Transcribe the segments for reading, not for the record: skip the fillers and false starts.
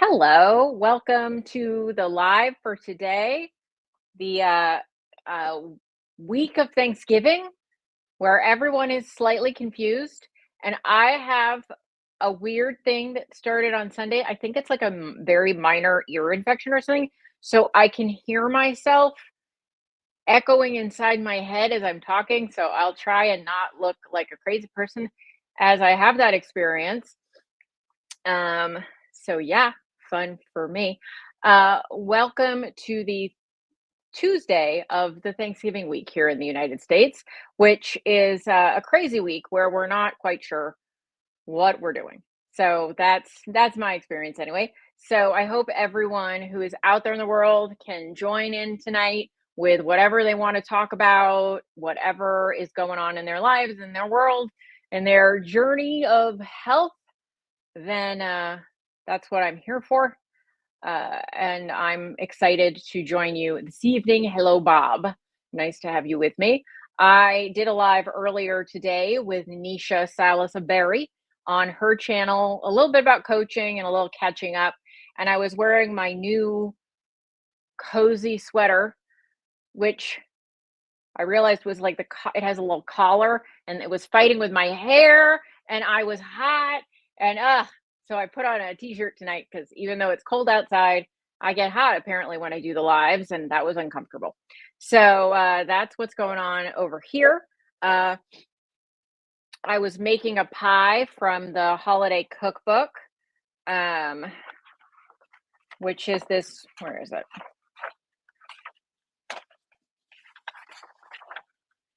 Hello, welcome to the live for today, the uh, week of Thanksgiving, where everyone is slightly confused. And I have a weird thing that started on Sunday. I think it's like a very minor ear infection or something. So I can hear myself echoing inside my head as I'm talking. So I'll try and not look like a crazy person as I have that experience. Um, so yeah, fun for me. Welcome to the Tuesday of the Thanksgiving week here in the United States, which is a crazy week where we're not quite sure what we're doing. So that's my experience anyway. So I hope everyone who is out there in the world can join in tonight with whatever they want to talk about, whatever is going on in their lives, in their world, and their journey of health. Then that's what I'm here for. And I'm excited to join you this evening. Hello, Bob. Nice to have you with me. I did a live earlier today with Nisha Salisaberry on her channel, a little bit about coaching and a little catching up. And I was wearing my new cozy sweater, which I realized was like it has a little collar and it was fighting with my hair and I was hot and so I put on a t-shirt tonight because even though it's cold outside, I get hot apparently when I do the lives and that was uncomfortable. So that's what's going on over here. Uh, I was making a pie from the holiday cookbook, um, which is this, where is it?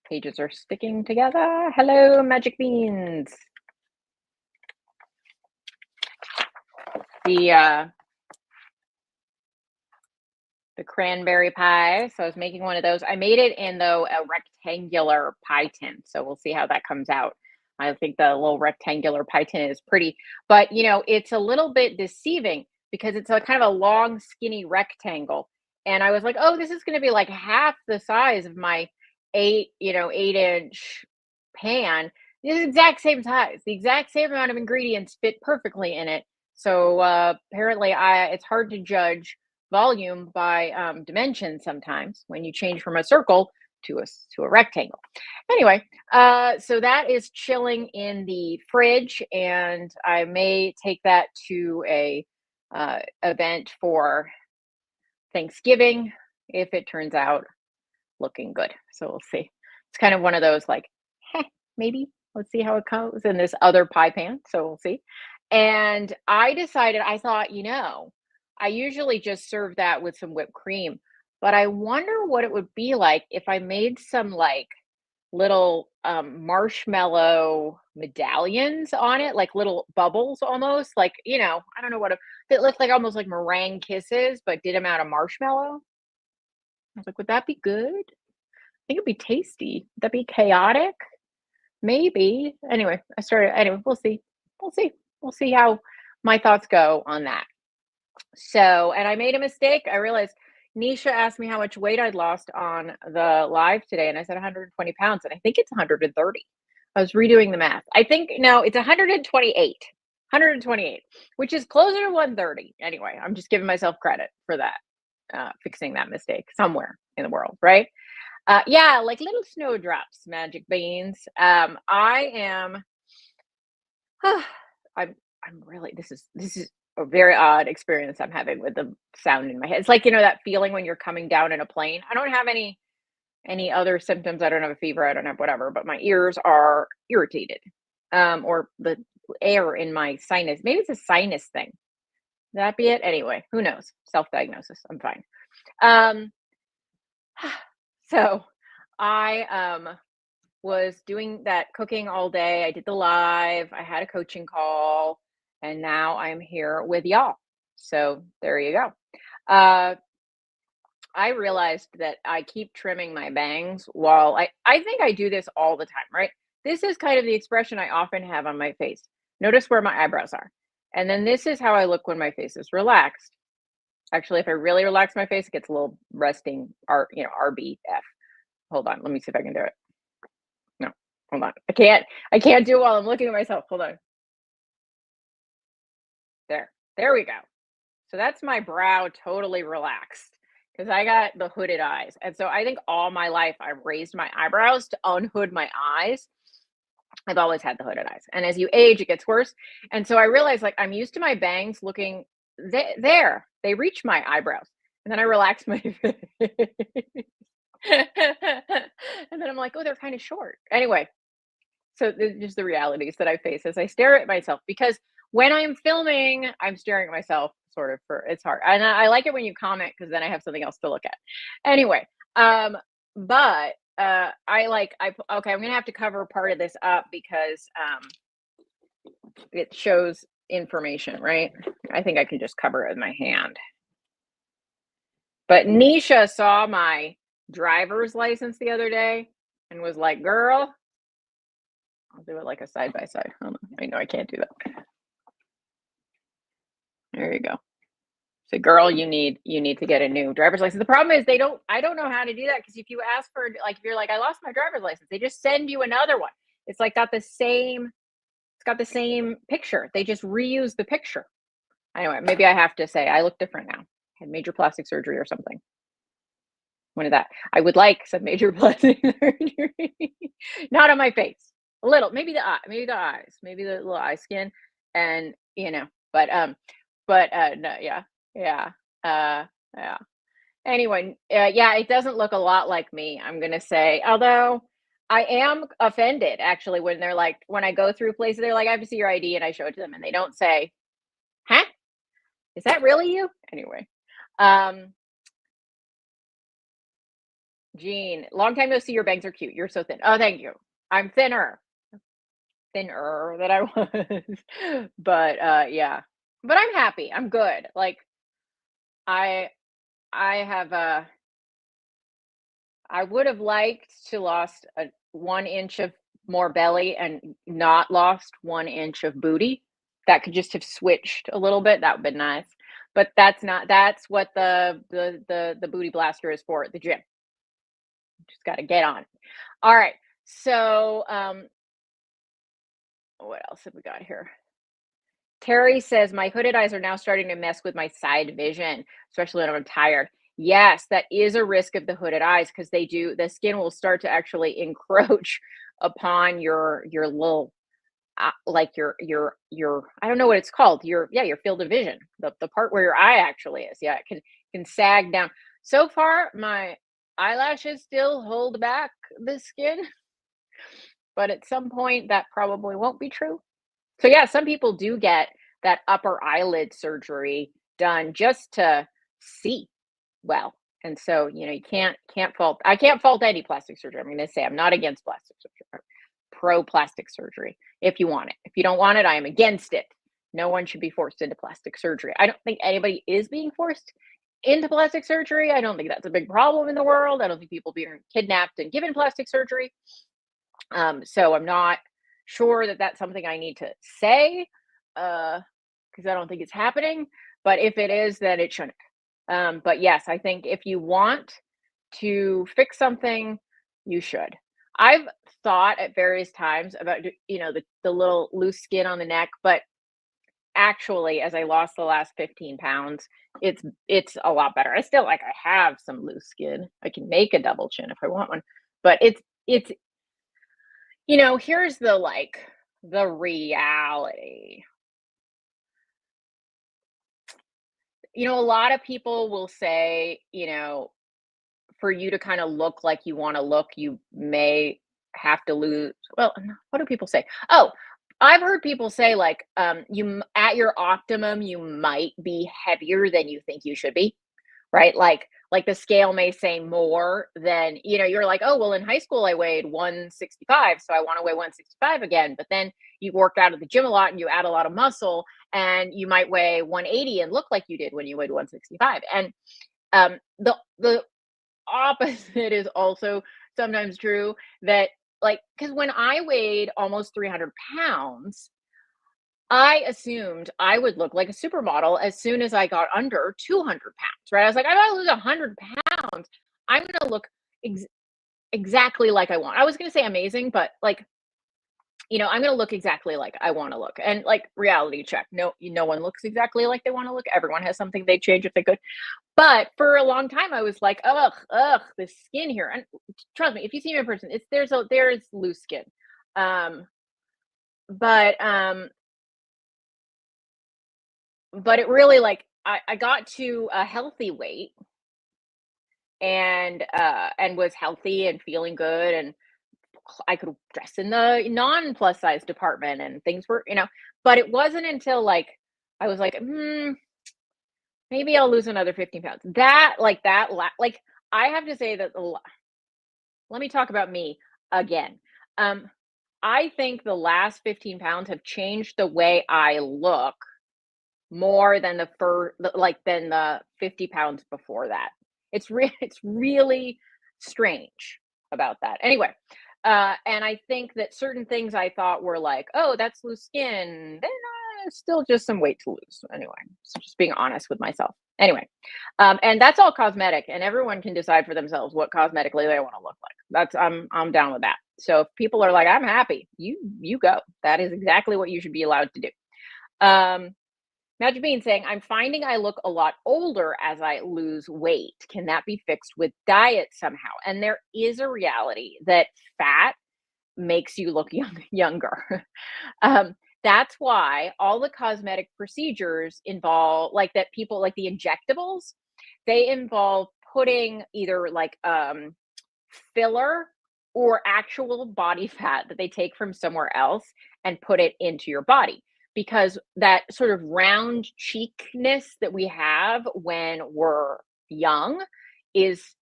Pages are sticking together. Hello, Magic Beans. The cranberry pie. So I was making one of those. I made it in though a rectangular pie tin. So we'll see how that comes out. I think the little rectangular pie tin is pretty, but it's a little bit deceiving because it's a kind of a long, skinny rectangle. And I was like, oh, this is going to be like half the size of my 8-inch pan. It's the exact same size, the exact same amount of ingredients fit perfectly in it. So apparently, it's hard to judge volume by dimension sometimes when you change from a circle to a rectangle. Anyway, so that is chilling in the fridge, and I may take that to a event for Thanksgiving if it turns out looking good. So we'll see. It's kind of one of those like, heh, maybe let's see how it goes in this other pie pan. So we'll see. And I decided, I thought, I usually just serve that with some whipped cream, but I wonder what it would be like if I made some like little marshmallow medallions on it, like little bubbles almost, like, I don't know that looked like almost like meringue kisses, but did them out of marshmallow. I was like, would that be good? Think it'd be tasty. Would that be chaotic? Maybe. Anyway, we'll see. We'll see. We'll see how my thoughts go on that. So, and I made a mistake. I realized Nisha asked me how much weight I'd lost on the live today, and I said 120 pounds, and I think it's 130. I was redoing the math. I think no, it's 128. 128, which is closer to 130. Anyway, I'm just giving myself credit for that, fixing that mistake somewhere in the world, right? Yeah, like little snowdrops, Magic Beans. I am. I'm really. This is a very odd experience I'm having with the sound in my head. It's like that feeling when you're coming down in a plane. I don't have any other symptoms. I don't have a fever. I don't have whatever, but my ears are irritated. Or the air in my sinus. Maybe it's a sinus thing. That be it? Anyway, who knows? Self-diagnosis. I'm fine. Um, so I was doing that cooking all day. I did the live, I had a coaching call, and now I'm here with y'all. So there you go. Uh, I realized that I keep trimming my bangs while I think I do this all the time, right? This is kind of the expression I often have on my face. Notice where my eyebrows are. And then this is how I look when my face is relaxed. Actually, if I really relax my face, it gets a little resting RBF. Hold on, let me see if I can do it. No, hold on. I can't do it while I'm looking at myself. Hold on. There we go. So that's my brow totally relaxed because I got the hooded eyes. And so I think all my life I've raised my eyebrows to unhood my eyes. I've always had the hooded eyes. And as you age, it gets worse. And so I realized like I'm used to my bangs looking there. They reach my eyebrows. And then I relax my face. And then I'm like, oh, they're kind of short. Anyway, so just the realities that I face as I stare at myself because when I'm filming, I'm staring at myself sort of for it's hard. And I like it when you comment because then I have something else to look at. Anyway, but okay, I'm gonna have to cover part of this up because it shows information, right? I think I can just cover it with my hand. But Nisha saw my driver's license the other day and was like, girl, I'll do it like a side by side. I know I can't do that. There you go. So, girl, you need to get a new driver's license. The problem is I don't know how to do that because if you ask for like if you're like I lost my driver's license, they just send you another one. It's like it's got the same picture. They just reuse the picture. Anyway, maybe I have to say I look different now. Had major plastic surgery or something. When is that? I would like some major plastic surgery. Not on my face. A little, maybe the eyes, maybe the little eye skin, and no, yeah, yeah, yeah. Anyway, yeah, it doesn't look a lot like me. I'm gonna say, although I am offended actually when they're like when I go through places, they're like, I have to see your ID, and I show it to them, and they don't say, "Huh? Is that really you?" Anyway, um, Jean, long time no see. Your bangs are cute. You're so thin. Oh, thank you. I'm thinner than I was, but yeah. But I'm happy. I'm good. Like I, I have I would have liked to lost a 1 inch of more belly and not lost 1 inch of booty. That could just have switched a little bit. That would have been nice. But that's not. That's what the booty blaster is for at the gym. Just got to get on it. All right. So what else have we got here? Terry says, my hooded eyes are now starting to mess with my side vision, especially when I'm tired. Yes, that is a risk of the hooded eyes because the skin will start to actually encroach upon your little, like your, I don't know what it's called, your field of vision, the part where your eye actually is. Yeah, it can sag down. So far, my eyelashes still hold back the skin, but at some point that probably won't be true. So yeah, some people do get that upper eyelid surgery done just to see well. And so, you can't fault I can't fault any plastic surgery. I'm gonna say I'm not against plastic surgery. I'm pro plastic surgery if you want it. If you don't want it, I am against it. No one should be forced into plastic surgery. I don't think anybody is being forced into plastic surgery. I don't think that's a big problem in the world. I don't think people being kidnapped and given plastic surgery. So I'm not sure that that's something I need to say, because I don't think it's happening. But if it is, then it shouldn't. But yes, I think if you want to fix something, you should. I've thought at various times about the little loose skin on the neck, but actually, as I lost the last 15 pounds, it's a lot better. I have some loose skin. I can make a double chin if I want one, but it's here's the reality. A lot of people will say, for you to kind of look like you want to look, you may have to lose. Well, what do people say? Oh, I've heard people say like, at your optimum, you might be heavier than you think you should be. Right? Like the scale may say more than, you're like, "Oh, well, in high school I weighed 165, so I wanna weigh 165 again." But then you work out at the gym a lot and you add a lot of muscle, and you might weigh 180 and look like you did when you weighed 165. And, the opposite is also sometimes true that, like, because when I weighed almost 300 pounds, I assumed I would look like a supermodel as soon as I got under 200 pounds, right? I was like, "I gotta lose 100 pounds. I'm gonna look exactly like I want." I was gonna say amazing, but, like, I'm gonna look exactly like I wanna look, and, like, reality check. No one looks exactly like they wanna look. Everyone has something they'd change if they could. But for a long time, I was like, "Ugh, ugh, this skin here," and trust me, if you see me in person, there is loose skin. Um, but, um but it really, like, I got to a healthy weight and was healthy and feeling good, and I could dress in the non-plus size department, and things were. But it wasn't until, like, I was like, maybe I'll lose another 15 pounds." Like, I have to say that let me talk about me again. Um, I think the last 15 pounds have changed the way I look more than than the 50 pounds before that. It's really strange about that. Anyway, and I think that certain things I thought were like, "Oh, that's loose skin," they're not, still just some weight to lose. Anyway, so just being honest with myself. Anyway, and that's all cosmetic, and everyone can decide for themselves what cosmetically they want to look like. I'm down with that. So if people are like, "I'm happy," you go. That is exactly what you should be allowed to do. Um, Imagine being saying, "I'm finding I look a lot older as I lose weight. Can that be fixed with diet somehow?" And there is a reality that fat makes you look younger. That's why all the cosmetic procedures involve, like, that people like the injectables, they involve putting either, like, filler or actual body fat that they take from somewhere else and put it into your body, because that sort of round cheekness that we have when we're young is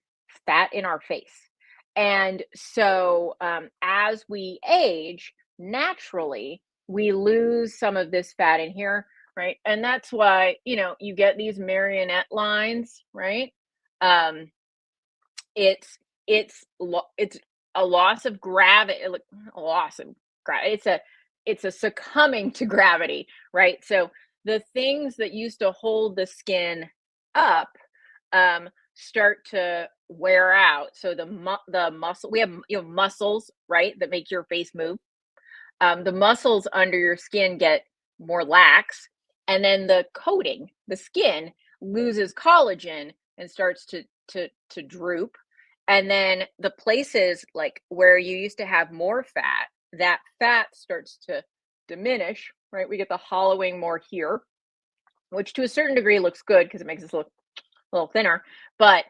fat in our face. And so, as we age, naturally, we lose some of this fat in here, right? And that's why, you get these marionette lines, right? Um, it's a loss of gravity, like, a loss of gravity. It's a succumbing to gravity, right? So the things that used to hold the skin up, start to wear out. So the muscle, we have, muscles, right, that make your face move. The muscles under your skin get more lax, and then the skin loses collagen and starts to droop. And then the places, like, where you used to have more fat, that fat starts to diminish, right? We get the hollowing more here, which to a certain degree looks good because it makes us look a little thinner. But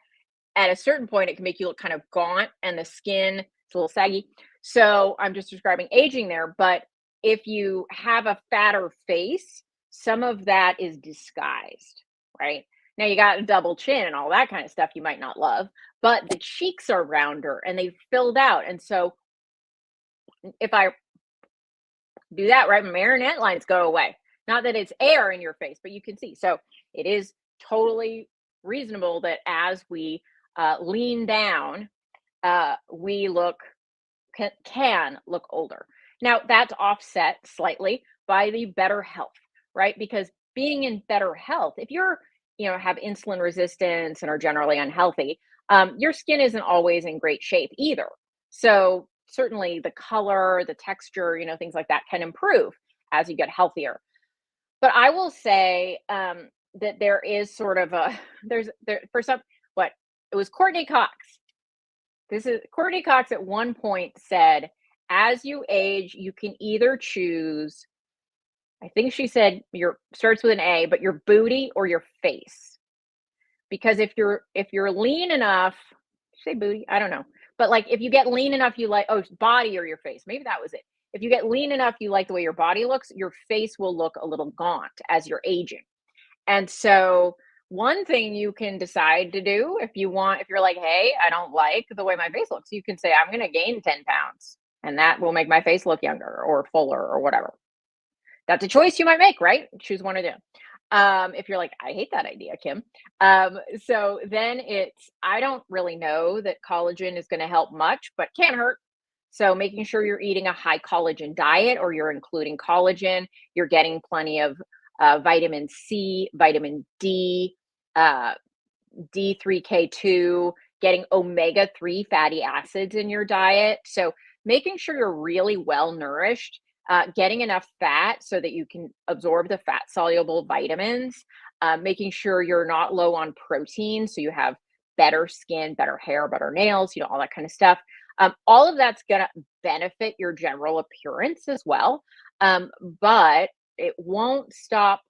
at a certain point, it can make you look kind of gaunt, and the skin is a little saggy. So I'm just describing aging there. But if you have a fatter face, some of that is disguised, right? Now you got a double chin and all that kind of stuff you might not love, but the cheeks are rounder and they've filled out. And so if I do that, right, my marionette lines go away. Not that it's air in your face, but you can see. So it is totally reasonable that as we lean down, we can look older. Now that's offset slightly by the better health, right? Because being in better health, if have insulin resistance and are generally unhealthy, your skin isn't always in great shape either. So certainly the color, the texture, things like that can improve as you get healthier. But I will say, that there is sort of a there's there for some what it was Courtney Cox. This is Courtney Cox at one point said, "As you age, you can either choose," I think she said, "your starts with an A, but your booty or your face." Because if you're lean enough, say booty, I don't know. But, like, if you get lean enough, you like, oh, body or your face. Maybe that was it. If you get lean enough, you like the way your body looks, your face will look a little gaunt as you're aging. And so one thing you can decide to do, if you're like, "Hey, I don't like the way my face looks," you can say, "I'm going to gain 10 pounds and that will make my face look younger or fuller or whatever." That's a choice you might make, right? Choose one or the other. If you're like, "I hate that idea, Kim." So then I don't really know that collagen is going to help much, but can't hurt. So making sure you're eating a high collagen diet, or you're including collagen, you're getting plenty of vitamin C, vitamin D, uh, D3K2, getting omega 3 fatty acids in your diet. So making sure you're really well nourished, getting enough fat so that you can absorb the fat soluble vitamins, making sure you're not low on protein so you have better skin, better hair, better nails, all that kind of stuff. All of that's going to benefit your general appearance as well. But it won't stop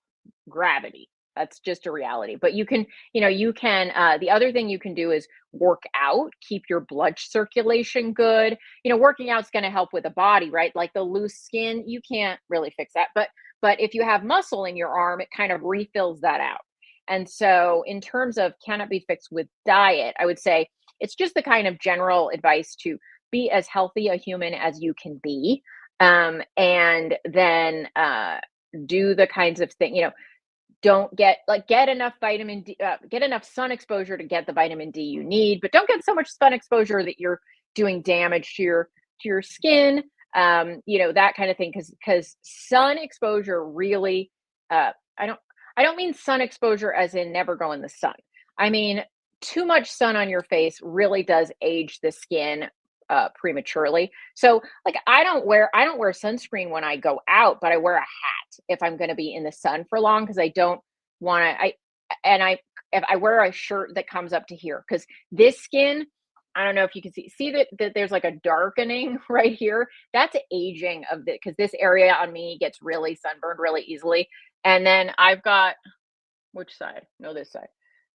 gravity. That's just a reality. But the other thing you can do is work out, keep your blood circulation good. Working out's going to help with the body, right? Like the loose skin, you can't really fix that. But if you have muscle in your arm, it kind of refills that out. And so, in terms of can it be fixed with diet, I would say it's just the kind of general advice to be as healthy a human as you can be. And then do the kinds of thing, don't get enough vitamin D, get enough sun exposure to get the vitamin D you need, but don't get so much sun exposure that you're doing damage to your skin, that kind of thing. Because sun exposure really, I don't mean sun exposure as in never go in the sun. I mean too much sun on your face really does age the skin prematurely. So like I don't wear sunscreen when I go out, but I wear a hat if I'm going to be in the sun for long because I don't want to I if I wear a shirt that comes up to here cuz this skin, I don't know if you can see that there's like a darkening right here. That's aging of the cuz this area on me gets really sunburned really easily. And then I've got which side? No, this side.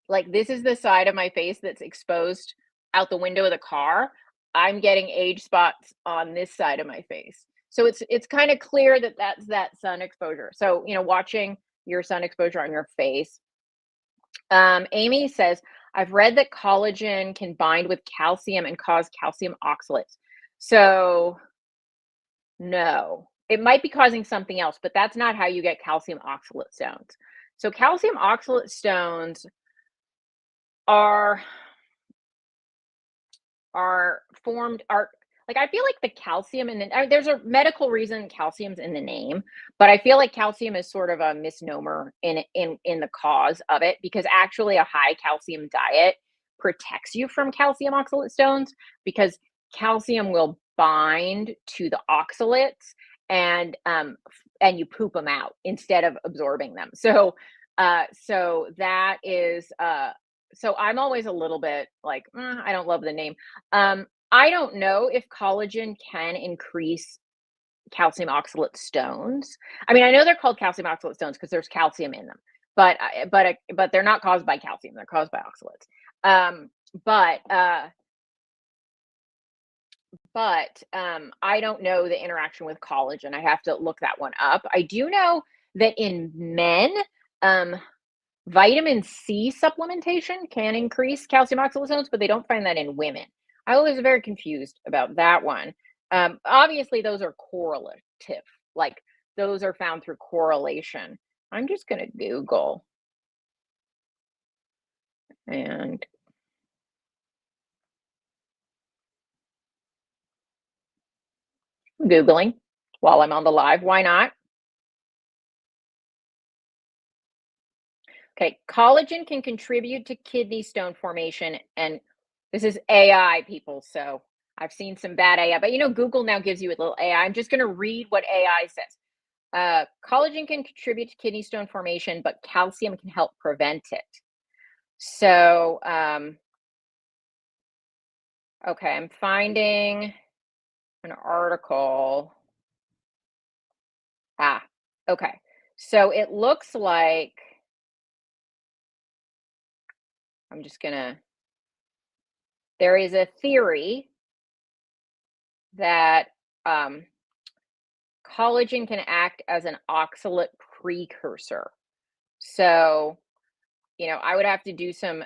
Like this is the side of my face that's exposed out the window of the car. I'm getting age spots on this side of my face. So it's kind of clear that that's that sun exposure. So, watching your sun exposure on your face. Amy says, I've read that collagen can bind with calcium and cause calcium oxalates. So, no, it might be causing something else, but that's not how you get calcium oxalate stones. So, calcium oxalate stones are formed are like I feel like the calcium in the there's a medical reason calcium's in the name, but I feel like calcium is sort of a misnomer in the cause of it because actually a high calcium diet protects you from calcium oxalate stones because calcium will bind to the oxalates and you poop them out instead of absorbing them. So that is so I'm always a little bit like, I don't love the name. I don't know if collagen can increase calcium oxalate stones. I mean, I know they're called calcium oxalate stones because there's calcium in them, but they're not caused by calcium. They're caused by oxalates. Um, but uh, I don't know the interaction with collagen. I have to look that one up. I do know that in men, um, vitamin C supplementation can increase calcium oxalates, but they don't find that in women. I was very confused about that one. Obviously, those are correlative, like those are found through correlation. I'm just going to Google and Googling while I'm on the live. Why not? Okay, collagen can contribute to kidney stone formation, and this is AI, people. So I've seen some bad AI, but Google now gives you a little AI. I'm just going to read what AI says. Collagen can contribute to kidney stone formation, but calcium can help prevent it. So, okay, I'm finding an article. Okay. So it looks like I'm just gonna, there is a theory that um, collagen can act as an oxalate precursor. So, I would have to do some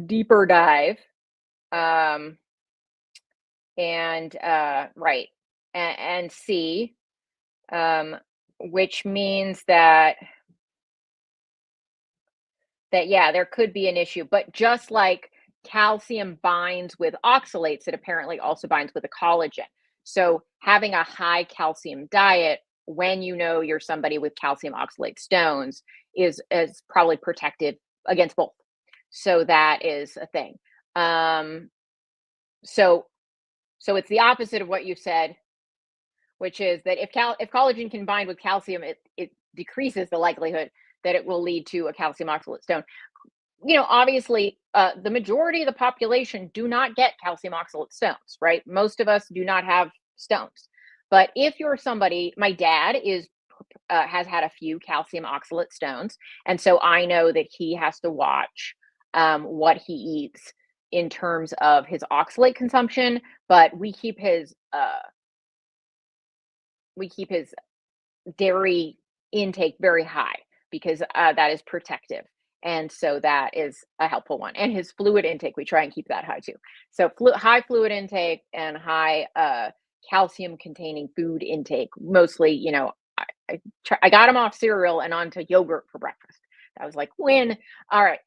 deeper dive. Um, and right, and see, um, which means that yeah, there could be an issue. But just like calcium binds with oxalates, it apparently also binds with the collagen. So having a high calcium diet when you're somebody with calcium oxalate stones is probably protective against both. So that is a thing. So So it's the opposite of what you said, which is that if collagen combined with calcium, it decreases the likelihood that it will lead to a calcium oxalate stone. Obviously, the majority of the population do not get calcium oxalate stones, right? Most of us do not have stones. But if you're somebody, my dad has had a few calcium oxalate stones, and so I know that he has to watch what he eats in terms of his oxalate consumption. But we keep his dairy intake very high because that is protective. And so that is a helpful one. And his fluid intake, we try and keep that high too. So high fluid intake and high calcium containing food intake. Mostly, I got him off cereal and onto yogurt for breakfast. That was like win. All right.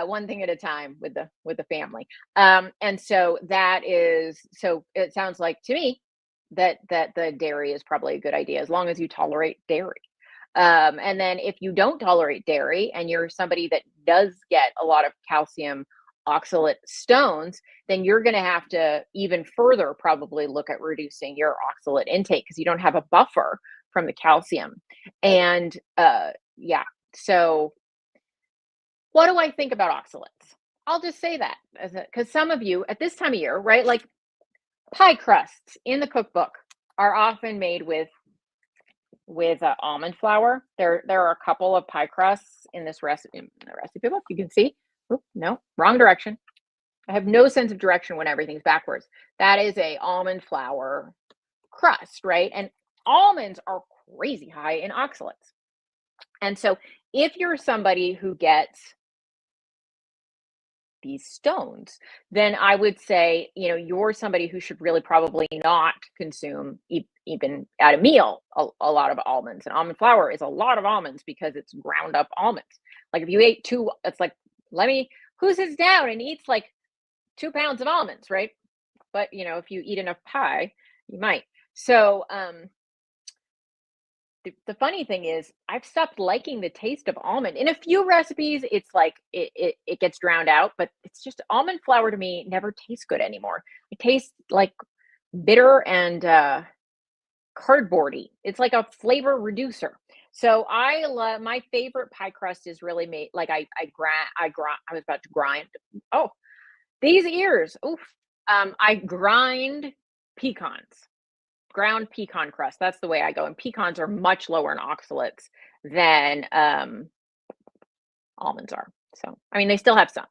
One thing at a time with the family. And so it sounds like to me that the dairy is probably a good idea as long as you tolerate dairy. And then if you don't tolerate dairy and you're somebody that does get a lot of calcium oxalate stones, then you're going to have to even further probably look at reducing your oxalate intake because you don't have a buffer from the calcium. And yeah, so what do I think about oxalates? I'll just say that because some of you at this time of year, right? Like pie crusts in the cookbook are often made with almond flour. There are a couple of pie crusts in this recipe in the recipe book. You can see. Oop, no, wrong direction. I have no sense of direction when everything's backwards. That is a almond flour crust, right? And almonds are crazy high in oxalates. And so if you're somebody who gets these stones, then I would say, you're somebody who should really probably not consume even at a meal a lot of almonds. And almond flour is a lot of almonds because it's ground up almonds. Like if you ate two, it's like, who sits down and eats like 2 pounds of almonds, right? But if you eat enough pie, you might. So the funny thing is I've stopped liking the taste of almond. In a few recipes, it's like it gets drowned out, but it's just almond flour to me never tastes good anymore. It tastes like bitter and cardboardy. It's like a flavor reducer. So I love my favorite pie crust is really made like I was about to grind. Oh, these ears. Oof. I grind pecans, ground pecan crust. That's the way I go. And pecans are much lower in oxalates than almonds are. So, I mean, they still have some,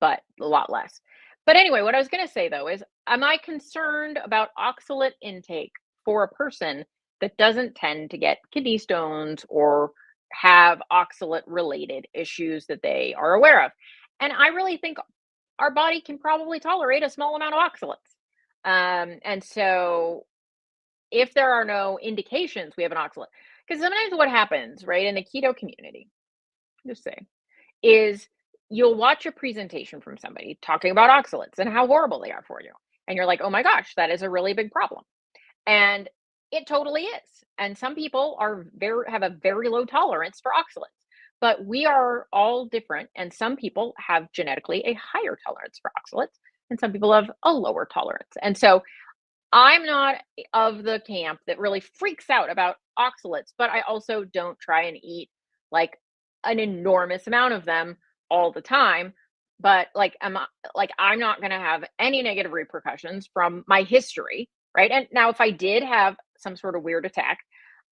but a lot less. But anyway, what I was going to say though is, am I concerned about oxalate intake for a person that doesn't tend to get kidney stones or have oxalate related issues that they are aware of? And I really think our body can probably tolerate a small amount of oxalates. And so if there are no indications we have an oxalate, because sometimes what happens, right, in the keto community, just say, is you'll watch a presentation from somebody talking about oxalates and how horrible they are for you. And you're like, oh my gosh, that is a really big problem. And it totally is. And some people have a very low tolerance for oxalates. But we are all different, and some people have genetically a higher tolerance for oxalates, and some people have a lower tolerance. And so I'm not of the camp that really freaks out about oxalates, but I also don't try and eat like an enormous amount of them all the time. But I'm not going to have any negative repercussions from my history, right? And now, if I did have some sort of weird attack,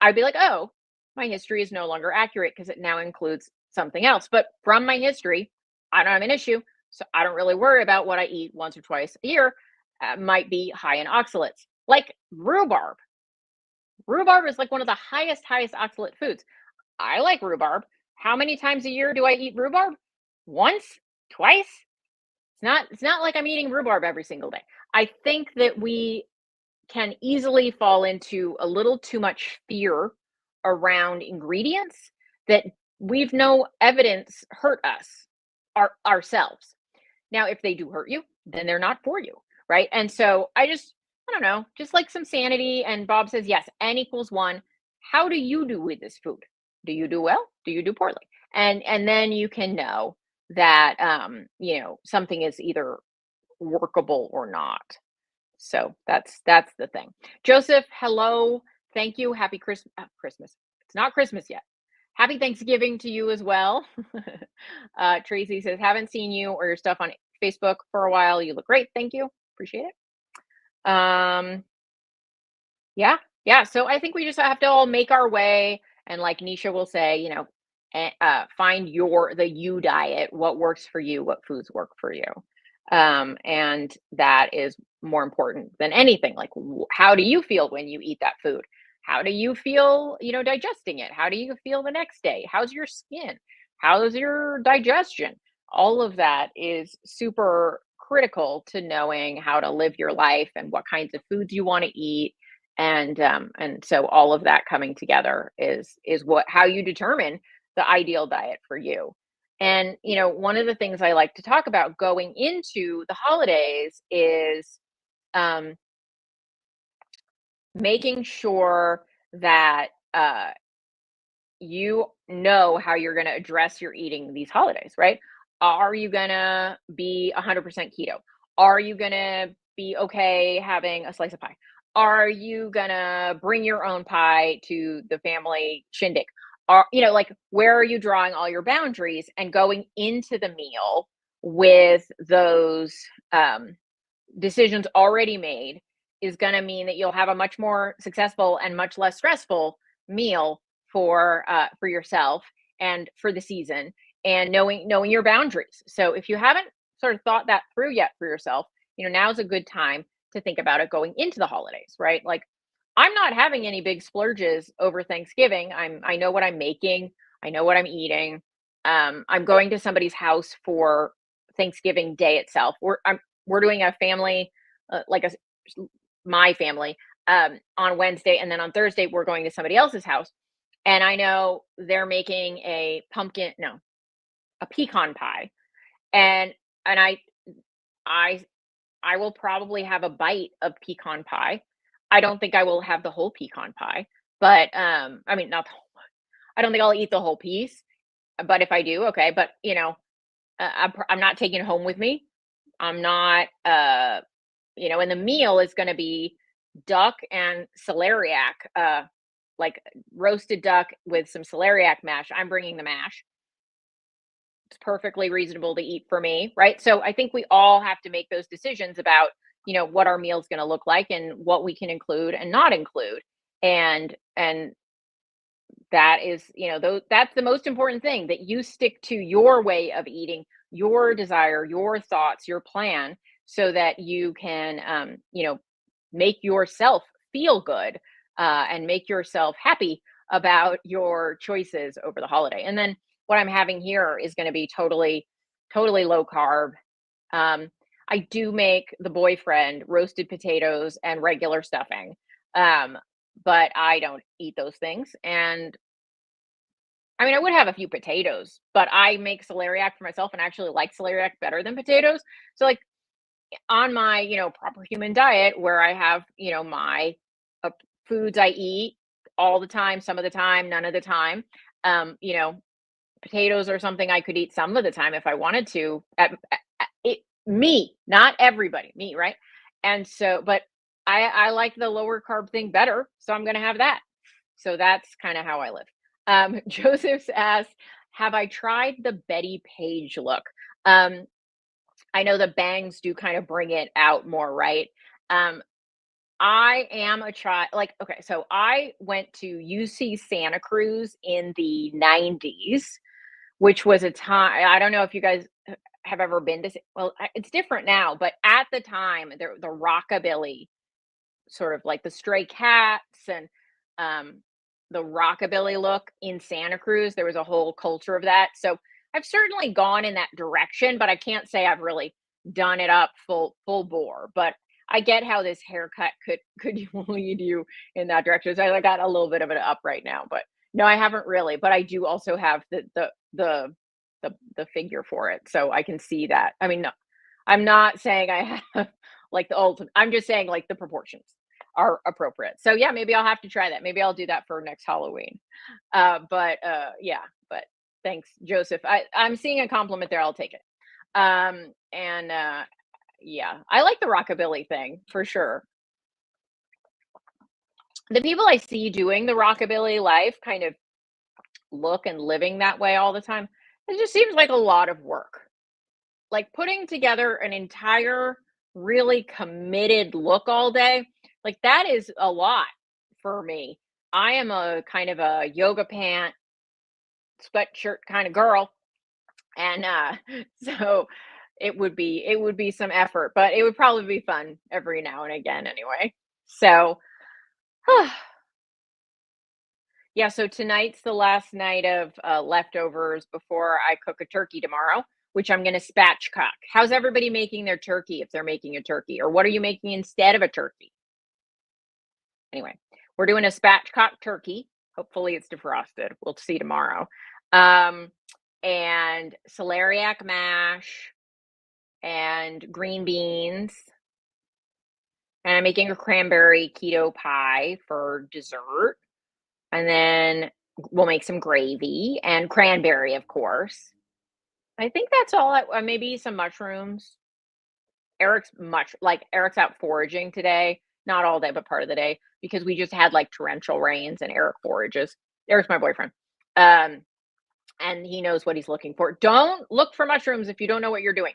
I'd be like, oh, my history is no longer accurate because it now includes something else. But from my history, I don't have an issue. So I don't really worry about what I eat once or twice a year might be high in oxalates, like rhubarb. Rhubarb is like one of the highest oxalate foods. I like rhubarb. How many times a year do I eat rhubarb? Once, twice? It's not like I'm eating rhubarb every single day. I think that we can easily fall into a little too much fear around ingredients that we've no evidence hurt us ourselves. Now, if they do hurt you, then they're not for you, right? And so I don't know, just like some sanity. And Bob says, yes, N equals one. How do you do with this food? Do you do well? Do you do poorly? And then you can know that something is either workable or not. So that's the thing. Joseph, hello. Thank you. Happy Christmas. It's not Christmas yet. Happy Thanksgiving to you as well. Tracy says, haven't seen you or your stuff on Facebook for a while. You look great. Thank you. Appreciate it. Yeah, yeah. So I think we just have to all make our way, and like Nisha will say, find the you diet, what works for you, what foods work for you, and that is more important than anything. Like, how do you feel when you eat that food? How do you feel, digesting it? How do you feel the next day? How's your skin? How's your digestion? All of that is super critical to knowing how to live your life and what kinds of foods you want to eat, and so all of that coming together is what how you determine the ideal diet for you. And one of the things I like to talk about going into the holidays is um, making sure that you know how you're going to address your eating these holidays, right? Are you going to be 100% keto? Are you going to be okay having a slice of pie? Are you going to bring your own pie to the family shindig? Like, where are you drawing all your boundaries and going into the meal with those decisions already made is going to mean that you'll have a much more successful and much less stressful meal for yourself and for the season, and knowing your boundaries. So if you haven't sort of thought that through yet for yourself, now's a good time to think about it going into the holidays, right? Like, I'm not having any big splurges over Thanksgiving. I know what I'm making, I know what I'm eating. I'm going to somebody's house for Thanksgiving Day itself. We're doing a family, like my family, on Wednesday, and then on Thursday we're going to somebody else's house. And I know they're making a pecan pie, and and I I will probably have a bite of pecan pie. I don't think I will have the whole pecan pie, but I mean, not the whole, I don't think I'll eat the whole piece. But if I do, okay. But I'm not taking it home with me. I'm not, and the meal is going to be duck and celeriac, like roasted duck with some celeriac mash. I'm bringing the mash. It's perfectly reasonable to eat for me, right? So I think we all have to make those decisions about, what our meal's going to look like and what we can include and not include. And that is, that's the most important thing, that you stick to your way of eating, your desire, your thoughts, your plan, so that you can, make yourself feel good, and make yourself happy about your choices over the holiday. And then what I'm having here is going to be totally, totally low carb. Um, I do make the boyfriend roasted potatoes and regular stuffing. Um, but I don't eat those things. And I mean, I would have a few potatoes, but I make celeriac for myself and actually like celeriac better than potatoes. So, like, on my, proper human diet, where I have, my uh, foods I eat all the time, some of the time, none of the time. Um, you know, Potatoes are something I could eat some of the time if I wanted to. Me, not everybody, me, right? And so, but I like the lower carb thing better, so I'm going to have that. So that's kind of how I live. Joseph's asked, have I tried the Betty Page look? Um, I know the bangs do kind of bring it out more, right? Um, I am a try like, okay, so I went to UC Santa Cruz in the 90s, which was a time, I don't know if you guys have ever been to, well, it's different now, but at the time, the rockabilly, sort of like the Stray Cats and um, the rockabilly look in Santa Cruz. There was a whole culture of that. So I've certainly gone in that direction, but I can't say I've really done it up full bore. But I get how this haircut could lead you in that direction. So I got a little bit of it up right now, but no, I haven't really. But I do also have the figure for it, so I can see that. I mean, no, I'm not saying I have like the ultimate. I'm just saying like the proportions are appropriate. So yeah, maybe I'll have to try that. Maybe I'll do that for next Halloween. But yeah, but thanks, Joseph. I'm seeing a compliment there. I'll take it. And Yeah, I like the rockabilly thing for sure. The people I see doing the rockabilly life kind of look and living that way all the time. It just seems like a lot of work. Like putting together an entire really committed look all day, like that is a lot for me. I am a kind of a yoga pant, sweatshirt kind of girl, and so it would be some effort, but it would probably be fun every now and again anyway. So yeah, so tonight's the last night of leftovers before I cook a turkey tomorrow, which I'm going to spatchcock. How's everybody making their turkey if they're making a turkey? Or what are you making instead of a turkey? Anyway, we're doing a spatchcock turkey. Hopefully it's defrosted. We'll see tomorrow. Um, and celeriac mash and green beans. And I'm making a cranberry keto pie for dessert. And then we'll make some gravy and cranberry, of course. I think that's all. Maybe some mushrooms. Eric's out foraging today, not all day, but part of the day because we just had like torrential rains and Eric forages. Eric's my boyfriend, um, and he knows what he's looking for. Don't look for mushrooms if you don't know what you're doing.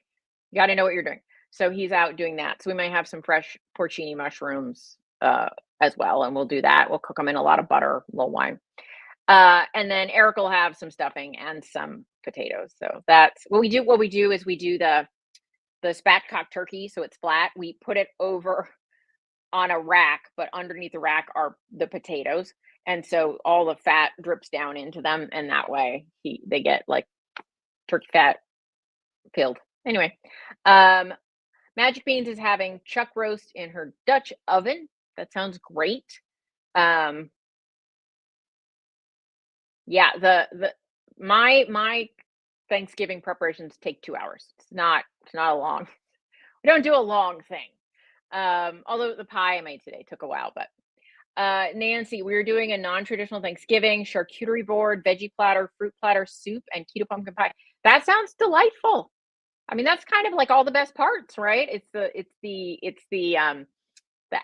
You got to know what you're doing. So he's out doing that. So we might have some fresh porcini mushrooms as well, and we'll do that. We'll cook them in a lot of butter, a little wine. And then Eric will have some stuffing and some potatoes. So that's what we do. What we do is we do the spatchcock turkey, so it's flat. We put it over on a rack, but underneath the rack are the potatoes, and so all the fat drips down into them, and that way they get like turkey fat filled. Anyway, um, Magic Beans is having chuck roast in her Dutch oven. That sounds great. Um, Yeah, the my Thanksgiving preparations take 2 hours. It's not a long we don't do a long thing. Although the pie I made today took a while, but Nancy, we're doing a non-traditional Thanksgiving, charcuterie board, veggie platter, fruit platter, soup, and keto pumpkin pie. That sounds delightful. I mean, that's kind of like all the best parts, right? It's the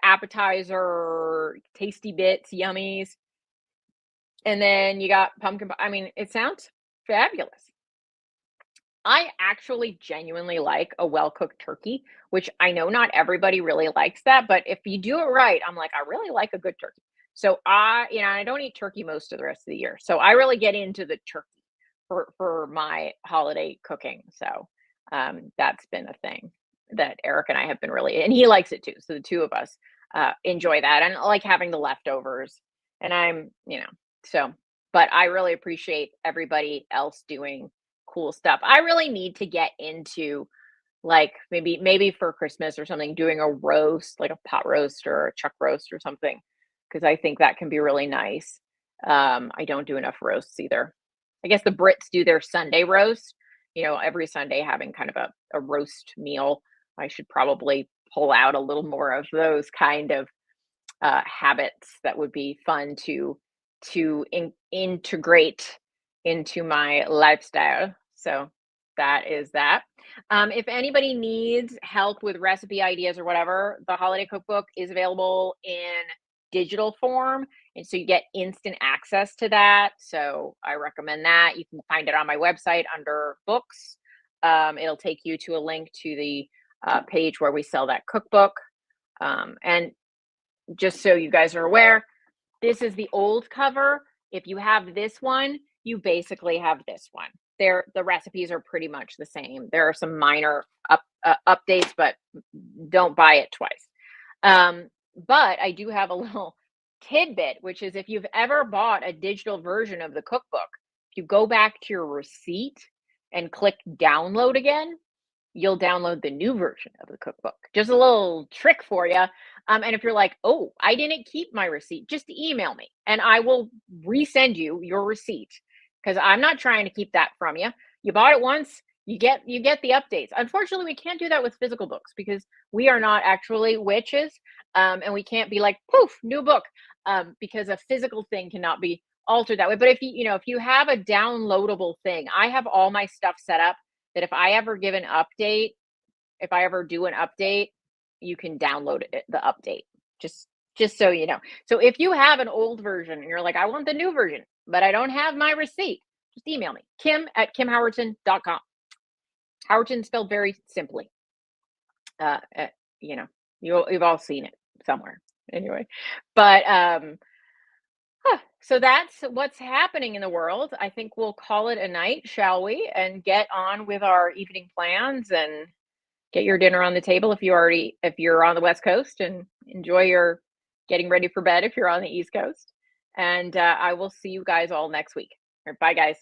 appetizer, tasty bits, yummies, and then you got pumpkin pie. I mean, it sounds fabulous. I actually genuinely like a well-cooked turkey, which I know not everybody really likes that, but if you do it right, I'm like, I really like a good turkey. So I don't eat turkey most of the rest of the year. So I really get into the turkey for my holiday cooking. So that's been a thing that Eric and I have been really, and he likes it too. So the two of us enjoy that and like having the leftovers. And so, but I really appreciate everybody else doing cool stuff. I really need to get into like maybe for Christmas or something, doing a roast, like a pot roast or a chuck roast or something, because I think that can be really nice. I don't do enough roasts either. I guess the Brits do their Sunday roast, every Sunday having kind of a roast meal. I should probably pull out a little more of those kind of habits that would be fun to integrate into my lifestyle. So that is that. If anybody needs help with recipe ideas or whatever, the holiday cookbook is available in digital form. And so you get instant access to that. So I recommend that. You can find it on my website under books. It'll take you to a link to the page where we sell that cookbook. And just so you guys are aware, this is the old cover. If you have this one, you basically have this one. The recipes are pretty much the same. There are some minor updates, but don't buy it twice. But I do have a little tidbit, which is if you've ever bought a digital version of the cookbook, if you go back to your receipt and click download again, you'll download the new version of the cookbook. Just a little trick for you. And if you're like, oh, I didn't keep my receipt, just email me and I will resend you your receipt because I'm not trying to keep that from you. You bought it once, you get the updates. Unfortunately, we can't do that with physical books because we are not actually witches, and we can't be like, poof, new book, because a physical thing cannot be altered that way. But if you have a downloadable thing, I have all my stuff set up that if I ever give an update, if I ever do an update, you can download it, the update. Just just so you know. So if you have an old version and you're like, I want the new version, but I don't have my receipt, just email me. Kim@kimhowerton.com. Howerton spelled very simply. Uh, uh, you know, you've all seen it somewhere. Anyway, but so that's what's happening in the world. I think we'll call it a night, shall we? And get on with our evening plans and get your dinner on the table if you're on the West Coast, and enjoy your getting ready for bed if you're on the East Coast. And I will see you guys all next week. Bye, guys.